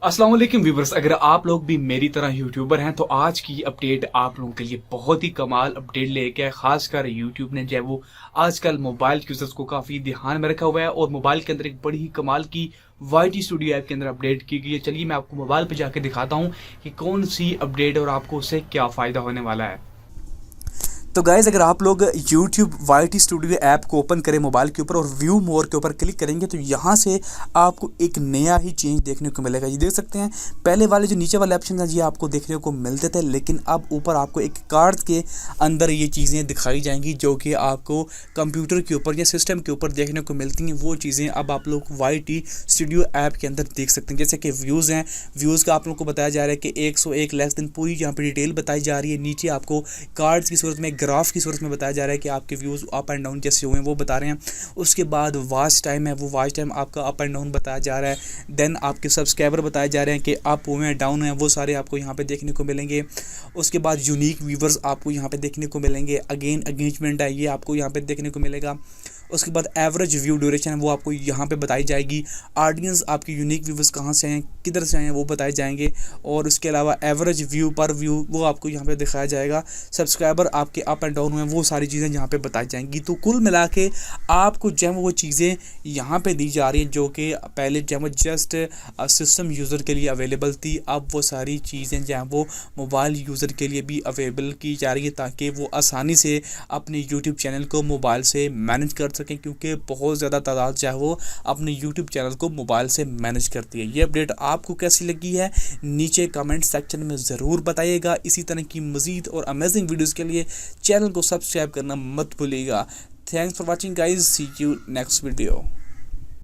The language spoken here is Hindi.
अस्सलाम वालेकुम व्यूवर्स, अगर आप लोग भी मेरी तरह यूट्यूबर हैं तो आज की अपडेट आप लोगों के लिए बहुत ही कमाल अपडेट लेके आए। खासकर यूट्यूब ने जो है वो आजकल मोबाइल यूजर्स को काफ़ी ध्यान में रखा हुआ है और मोबाइल के अंदर एक बड़ी ही कमाल की YT स्टूडियो ऐप के अंदर अपडेट की गई है। चलिए मैं आपको मोबाइल पर जाके दिखाता हूँ कि कौन सी अपडेट और आपको उससे क्या फ़ायदा होने वाला है। तो गाइज़ अगर आप लोग YouTube YT स्टूडियो ऐप को ओपन करें मोबाइल के ऊपर और व्यू मोर के ऊपर क्लिक करेंगे तो यहाँ से आपको एक नया ही चेंज देखने को मिलेगा। ये देख सकते हैं पहले वाले जो नीचे वाले ऑप्शन हैं ये आपको देखने को मिलते थे, लेकिन अब ऊपर आपको एक कार्ड के अंदर ये चीज़ें दिखाई जाएंगी जो कि आपको कंप्यूटर के ऊपर या सिस्टम के ऊपर देखने को मिलती हैं। वो चीज़ें अब आप लोग YT स्टूडियो ऐप के अंदर देख सकते हैं। जैसे कि व्यूज़ हैं, व्यूज़ का आप लोग को बताया जा रहा है कि 101 लेस दिन पूरी यहाँ पर डिटेल बताई जा रही है। नीचे आपको कार्ड्स की सूरत में, ग्राफ की सूरत में बताया जा रहा है कि आपके व्यूज़ अप एंड डाउन जैसे हुए हैं वो बता रहे हैं। उसके बाद वॉच टाइम है, वो वॉच टाइम आपका अप एंड डाउन बताया जा रहा है। देन आपके सब्सक्राइबर बताए जा रहे हैं कि अप हुए हैं, डाउन हैं, वो सारे आपको यहाँ पे देखने को मिलेंगे। उसके बाद यूनिक व्यूवर्स आपको यहाँ पे देखने को मिलेंगे। अगेन एंगेजमेंट है, ये आपको यहाँ पे देखने को मिलेगा। उसके बाद एवरेज व्यू ड्यूरेशन है वो आपको यहाँ पे बताई जाएगी। ऑडियंस आपके यूनिक व्यूवर्स कहाँ से हैं, किधर से हैं, वो बताए जाएंगे। और उसके अलावा एवरेज व्यू पर व्यू वो आपको यहाँ पे दिखाया जाएगा। सब्सक्राइबर आपके अप एंड डाउन हुए, वो सारी चीज़ें यहाँ पे बताई जाएंगी। तो कुल मिला के आपको जो वो चीज़ें यहाँ पे दी जा रही हैं जो कि पहले जो जस्ट सिस्टम यूज़र के लिए अवेलेबल थी, अब वो सारी चीज़ें जो वो मोबाइल यूज़र के लिए भी अवेलेबल की जा रही है ताकि वो आसानी से अपने यूट्यूब चैनल को मोबाइल से मैनेज कर सकें, क्योंकि बहुत ज़्यादा तादाद जो है वो अपने यूट्यूब चैनल को मोबाइल से मैनेज करती है। ये अपडेट आपको कैसी लगी है नीचे कमेंट सेक्शन में ज़रूर बताइएगा। इसी तरह की मज़ीद और अमेजिंग वीडियोज़ के लिए चैनल को सब्सक्राइब करना मत भूलिएगा। Thanks for watching guys, see you next video.